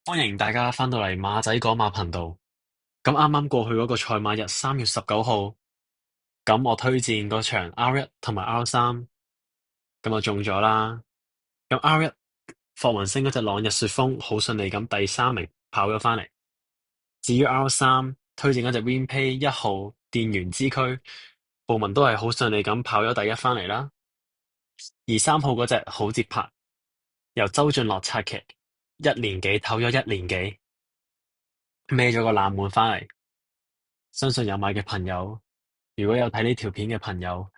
歡迎大家翻到嚟馬仔講馬頻道。咁啱啱過去嗰個賽馬日3月19號，咁我推薦嗰場 R1同埋 R3，咁就中咗啦。咁 R1霍雲星嗰隻朗日雪峰好順利咁第三名跑咗翻嚟。至於 R3 推薦嗰隻 Winpay 1號電源之駒，布文都係好順利咁跑咗第一翻嚟啦。而3號嗰隻好節拍，由周俊樂策騎，一年幾唞咗一年幾，孭咗個冷門翻嚟。相信有買嘅朋友，如果有睇呢條片嘅朋友，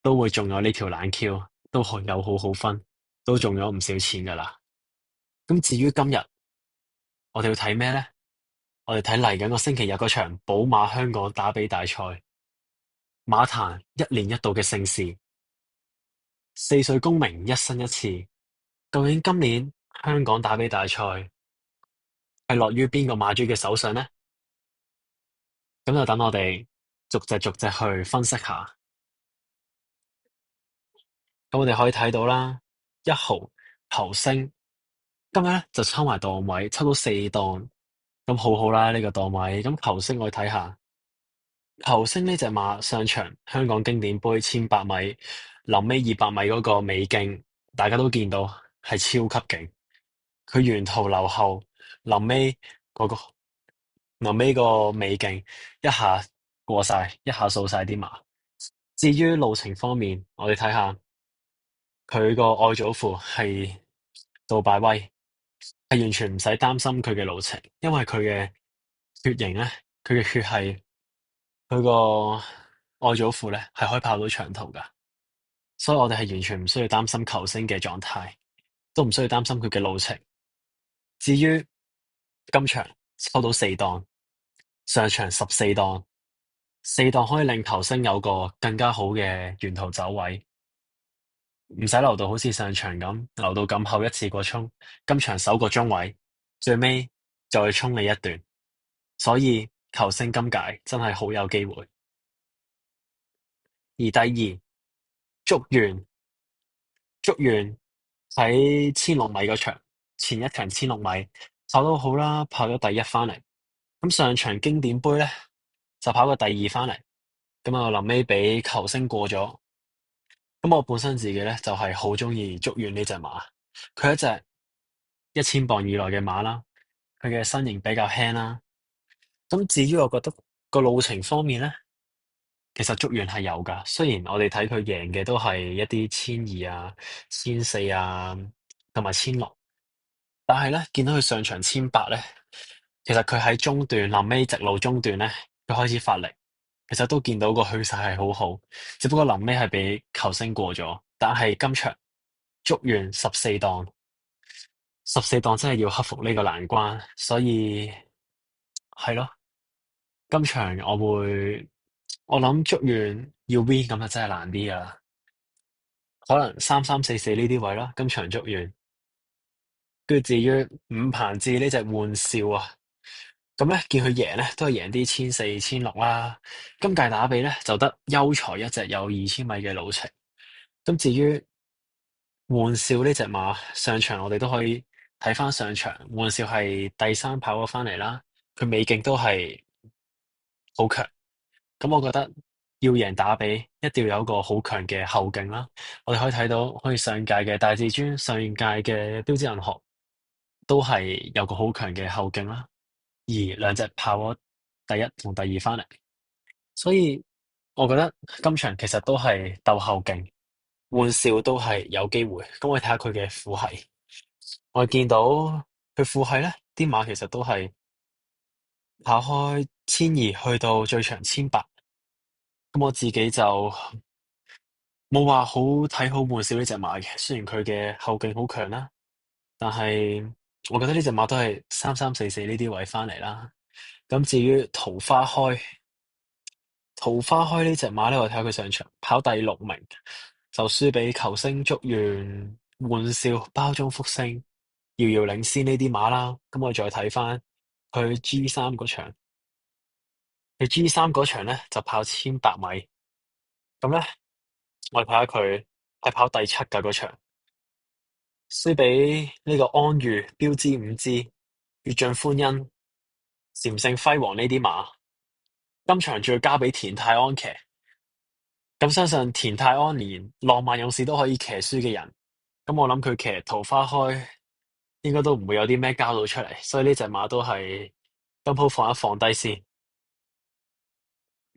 都會中咗呢條冷 Q，都有好分，都中咗唔少錢噶啦。咁至於今日我哋要睇咩呢？我哋睇嚟緊個星期日嗰場寶馬香港打比大賽，馬壇一年一度嘅盛事，四歲功名一生一次。究竟今年香港打比大賽係落於邊個馬主嘅手上呢？咁就等我哋逐隻逐隻去分析下。咁我哋可以睇到啦，1號球星今日咧就抽埋檔位，抽到4檔，咁好好啦呢個檔位。咁球星我哋睇下，球星呢隻馬上場香港經典杯1800米，臨尾200米嗰個尾勁，大家都見到係超級勁。佢沿途留後，臨尾嗰個臨尾個尾勁一下過晒，一下掃晒啲馬。至於路程方面，我哋睇下。佢個外祖父係杜拜威，係完全唔使擔心佢嘅路程，因為佢嘅血型咧，佢嘅血係佢個外祖父咧係可以跑到長途噶，所以我哋係完全唔需要擔心球星嘅狀態，都唔需要擔心佢嘅路程。至於今場抽到4檔，上場14檔，4檔可以令球星有個更加好嘅沿途走位。唔使留到好似上場咁，留到咁後一次過衝，今場守個中位，最尾再衝你一段，所以球星今屆真係好有機會。而第二，竹園喺1600米嗰場，前一場1600米跑得好啦，跑咗第一翻嚟。咁上場經典杯咧就跑個第二翻嚟，咁啊臨尾俾球星過咗。咁我本身自己咧就係好中意竹園呢隻馬，佢一隻1000磅以內嘅馬啦，佢嘅身形比較輕啦。咁至於我覺得個路程方面咧，其實竹園係有噶。雖然我哋睇佢贏嘅都係一啲1200啊、1400啊，同埋1600，但係咧見到佢上場1800咧，其實佢喺中段臨尾直路中段咧，佢開始發力，其實都見到個趨勢係好好，只不過臨尾係俾球星過咗。但係今場竹園十四檔真係要克服呢個難關，所以係咯。今場我諗竹園要 win 咁就真係難啲噶啦，可能3344呢啲位啦。今場竹園，跟住至於伍鵬志呢隻玩笑啊，咁咧見佢贏咧都係贏啲1400、1600啦。今屆打比咧就得優才一隻有2000米嘅路程。咁至於玩笑呢隻馬上場，我哋都可以睇翻上場。玩笑係第三跑咗翻嚟啦，佢尾勁都係好強。咁我覺得要贏打比，一定要有一個好強嘅後勁啦。我哋可以睇到，好似上屆嘅大至尊、上屆嘅標致銀河，都係有個好強嘅後勁啦。而兩隻跑咗第一同第二翻嚟，所以我覺得今場其實都係鬥後勁，玩笑都係有機會。咁我哋睇下佢嘅父系，我哋見到佢父系咧，啲馬其實都係跑開1200去到最長1800。咁我自己就冇話好睇好玩笑呢隻馬嘅，雖然佢嘅後勁好強啦，但係我覺得呢隻馬都係3344呢啲位翻嚟啦。咁至於桃花開呢隻馬咧，我睇下佢上場跑第6名，就輸俾球星竹園、玩笑、包裝福星、遙遙領先呢啲馬啦。咁我再睇翻佢 G3 嗰場，佢 G3 嗰場咧就跑1800米，咁咧我哋睇下佢係跑第7噶嗰場。輸俾呢個安裕標誌5支，越盡歡欣、禪勝輝煌呢啲馬，今場仲要交俾田泰安騎，咁相信田泰安連浪漫勇士都可以騎輸嘅人，咁我諗佢騎桃花開應該都唔會有啲咩交到出嚟，所以呢隻馬都係今鋪放一放低先。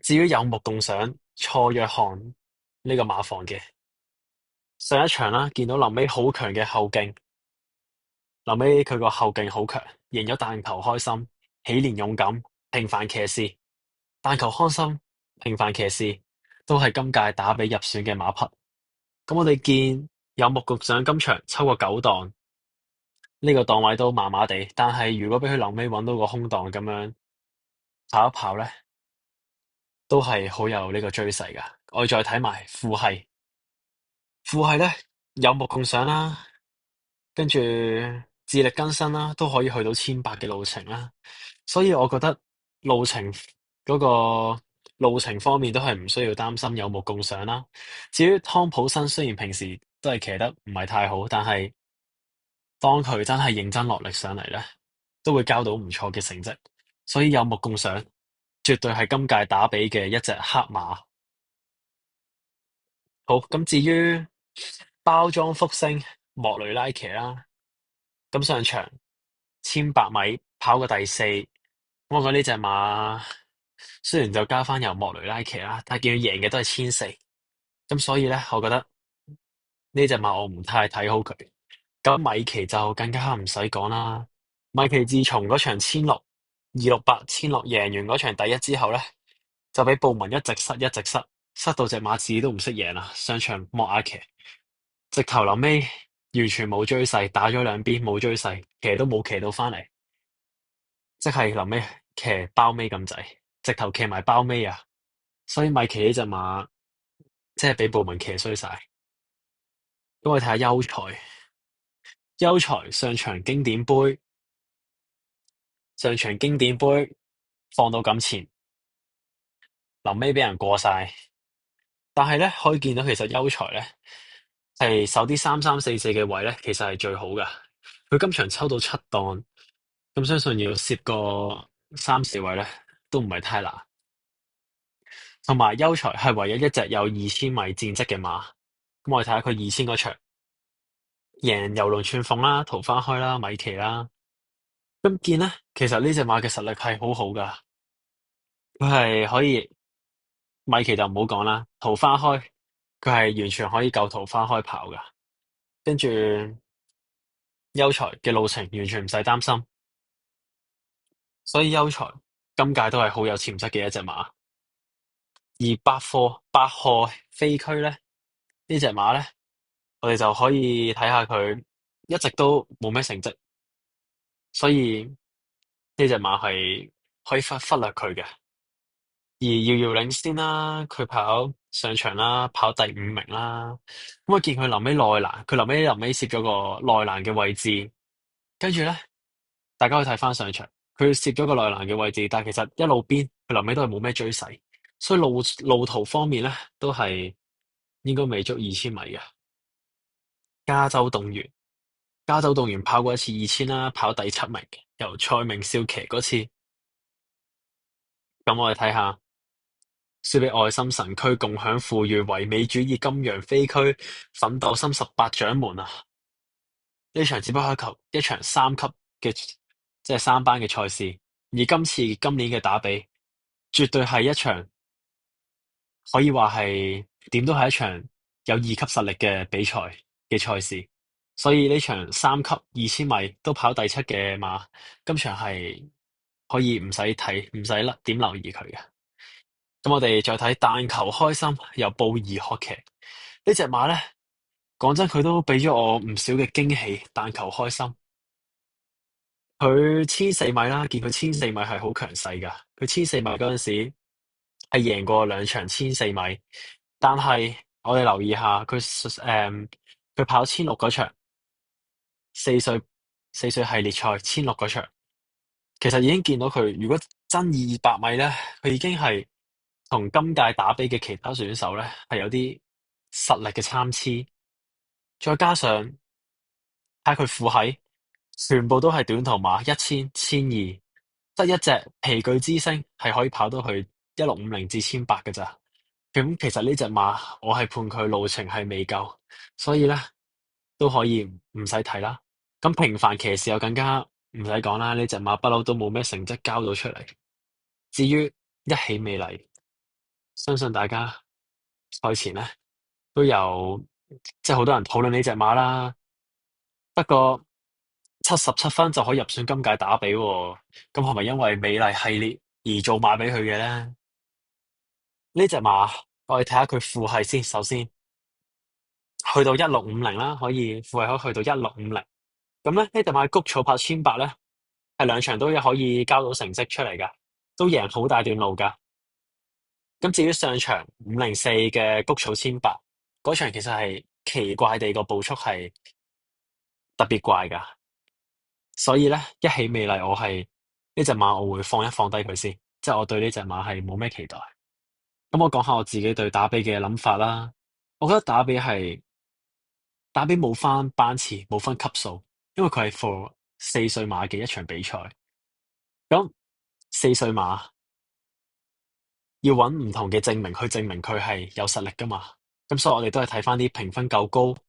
至於有目共賞，蔡約翰呢個馬房嘅上一場啦，見到臨尾好強嘅後勁，臨尾佢個後勁好強，贏咗但求開心、喜連勇敢、平凡騎士、但求開心、平凡騎士都係今屆打比入選嘅馬匹。咁我哋見有目共賞今場抽個九檔，呢個檔位都麻麻地，但係如果俾佢臨尾揾到個空檔咁樣跑一跑咧，都係好有呢個追勢噶。我哋再睇埋父系，父系咧有目共賞啦，跟住自力更生啦，都可以去到1800嘅路程啦。所以我覺得路程嗰個路程方面都係唔需要擔心有目共賞啦。至於湯普森，雖然平時都係騎得唔係太好，但係當佢真係認真落力上嚟咧，都會交到唔錯嘅成績。所以有目共賞，絕對係今屆打比嘅一隻黑馬。好，咁至於包裝福星莫雷拉騎啦，咁上場1800米跑過第四，咁我覺得呢隻馬雖然就加翻由莫雷拉騎啦，但係見佢贏嘅都係1400，咁所以咧，我覺得呢隻馬我唔太睇好佢。咁米奇就更加唔使講啦，米奇自從嗰場268千六贏完嗰場第一之後咧，就俾布文一直塞，塞到隻馬自己都唔識贏啦。上場莫亞騎，直頭臨尾完全冇追勢，打咗兩邊冇追勢，騎都冇騎到翻嚟，即係臨尾騎包尾咁滯，直頭騎埋包尾啊！所以米奇呢隻馬即係俾布文騎衰晒。咁我哋睇下優才，優才上場經典杯放到咁前，臨尾俾人過晒。但係咧可以見到其實優才咧係守啲3344嘅位咧，其實係最好噶。佢今場抽到7檔，咁相信要攝個3、4位咧都唔係太難。同埋優才係唯一一隻有2000米戰績嘅馬。咁我哋睇下佢2000嗰場贏遊龍串鳳啦、桃花開啦、米奇啦。咁見咧，其實呢隻馬嘅實力係好好噶，佢係可以米奇就唔好講啦，桃花開佢係完全可以夠桃花開跑噶。跟住優才嘅路程完全唔使擔心，所以優才今屆都係好有潛質嘅一隻馬。而百賀飛區咧呢隻馬咧，我哋就可以睇下佢一直都冇咩成績，所以呢隻馬係可以忽略佢嘅。而遙遙領先啦，佢跑上場啦，跑第5名啦。咁我見佢臨尾內欄，佢臨尾攝咗個內欄嘅位置，跟住咧，大家可以睇翻上場，佢攝咗個內欄嘅位置，但係其實一路邊佢臨尾都係冇咩追勢，所以路途方面咧都係應該未足2000米嘅。加州動員，加州動員跑過一次2000啦，跑第7名，由蔡明少騎嗰次。咁我哋睇下。輸俾愛心神區共享富裕唯美主義金洋飛區奮鬥心18掌門啊！呢場只不過係一場3級嘅即係3班嘅賽事，而今年嘅打比絕對係一場可以話係點都係一場有2級實力嘅比賽嘅賽事，所以呢場3級2000米都跑第7嘅馬，今場係可以唔使睇唔使甩點留意佢嘅。咁我哋再睇但求開心，由布宜學騎呢隻馬咧，講真佢都俾咗我唔少嘅驚喜。但求開心，佢1400米啦，見佢1400米係好強勢噶。佢1400米嗰陣時係贏過2場1400米，但係我哋留意下佢跑1600嗰場4歲系列賽1600嗰場，其實已經見到佢如果爭200米咧，佢已經係同今屆打比嘅其他選手咧係有啲實力嘅參差，再加上睇佢父系全部都係短途馬，1000、1200，得一隻皮具之星係可以跑到去1650至1800嘅咋。咁其實呢隻馬我係判佢路程係未夠，所以咧都可以唔使睇啦。咁平凡騎士又更加唔使講啦，呢隻馬不嬲都冇咩成績交到出嚟。至於一起美麗，相信大家賽前咧都有即係好多人討論呢隻馬啦。不過77分就可以入選今屆打比喎，咁係咪因為美麗系列而做馬俾佢嘅咧？呢隻馬我哋睇下佢父系先，首先去到1650啦，可以父系可以去到1650。咁咧呢隻馬谷草拍1800咧，係兩場都有可以交到成績出嚟噶，都贏好大段路噶。咁至於上場504嘅谷草1800嗰場，其實係奇怪地個步速係特別怪噶，所以咧一起美麗我係呢隻馬我會放一放低佢先，即係我對呢隻馬係冇咩期待。咁我講下我自己對打比嘅諗法啦。我覺得打比冇翻班次，冇分級數，因為佢係 for 4歲馬嘅一場比賽。咁4歲馬要揾唔同嘅證明去證明佢係有實力噶嘛。咁所以我哋都係睇翻啲評分夠高、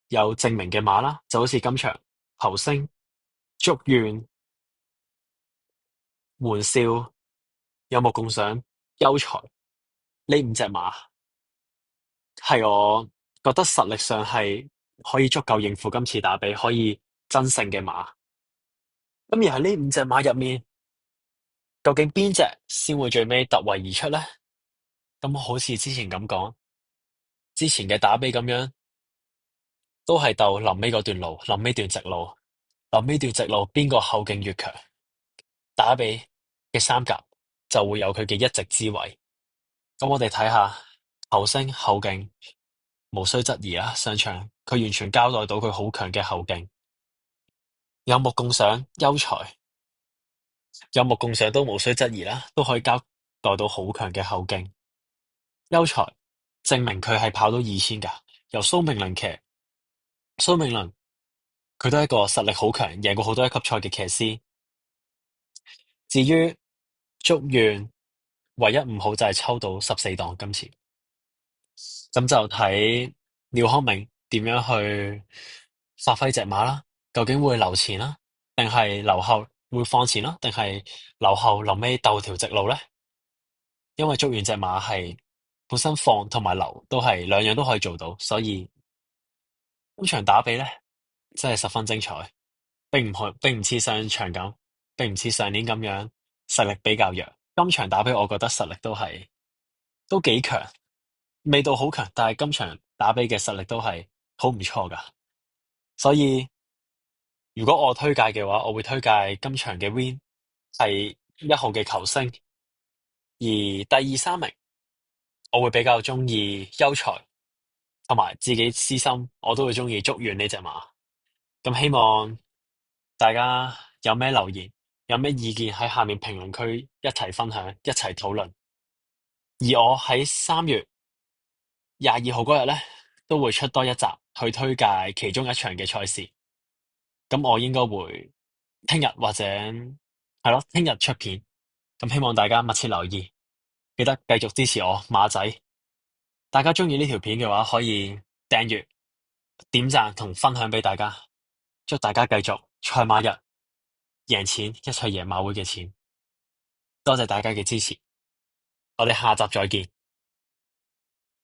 有證明嘅馬啦，就好似今場頭星、祝願、玩笑、有目共賞、優才呢五隻馬，係我覺得實力上係可以足夠應付今次打比，可以爭勝嘅馬。咁而喺呢五隻馬入面，究竟邊隻先會最尾突圍而出呢？咁好似之前咁講，之前嘅打比咁樣，都係鬥臨尾嗰段路，臨尾段直路，臨尾段直路邊個後勁越強，打比嘅三甲就會有佢嘅一席之位。咁我哋睇下頭星後勁，無需質疑啦。上場佢完全交代到佢好強嘅後勁，有目共賞，優才有目共賞都無需質疑啦，都可以交代到好強嘅後勁。優才證明佢係跑到2000噶，由蘇明倫騎，蘇明倫佢都係一個實力好強，贏過好多一級賽嘅騎師。至於祝願，唯一唔好就係抽到14檔今次，咁就睇廖康明點樣去發揮隻馬啦。究竟會留前啦，定係留後？會放前啦，定係留後臨尾鬥條直路呢？因為祝願隻馬係本身放同埋留都係兩樣都可以做到，所以今場打比呢，真係十分精彩，並唔似上場咁，並唔似上年咁樣實力比較弱。今場打比我覺得實力都幾強，未到好強，但係今場打比嘅實力都係好唔錯噶。所以如果我推介嘅話，我會推介今場嘅 Win 係1號嘅球星，而第二三名我會比較中意優才，同埋自己私心我都會中意祝願呢隻馬。咁希望大家有咩留言，有咩意見喺下面評論區一齊分享，一齊討論。而我喺3月22號嗰日呢，都會出多一集去推介其中一場嘅賽事。咁我應該會聽日或者係咯，聽日出片。咁希望大家密切留意，記得繼續支持我馬仔。大家中意呢條片嘅話，可以訂閱、點讚同分享俾大家。祝大家繼續賽馬日贏錢，一齊贏馬會嘅錢。多謝大家嘅支持，我哋下集再見。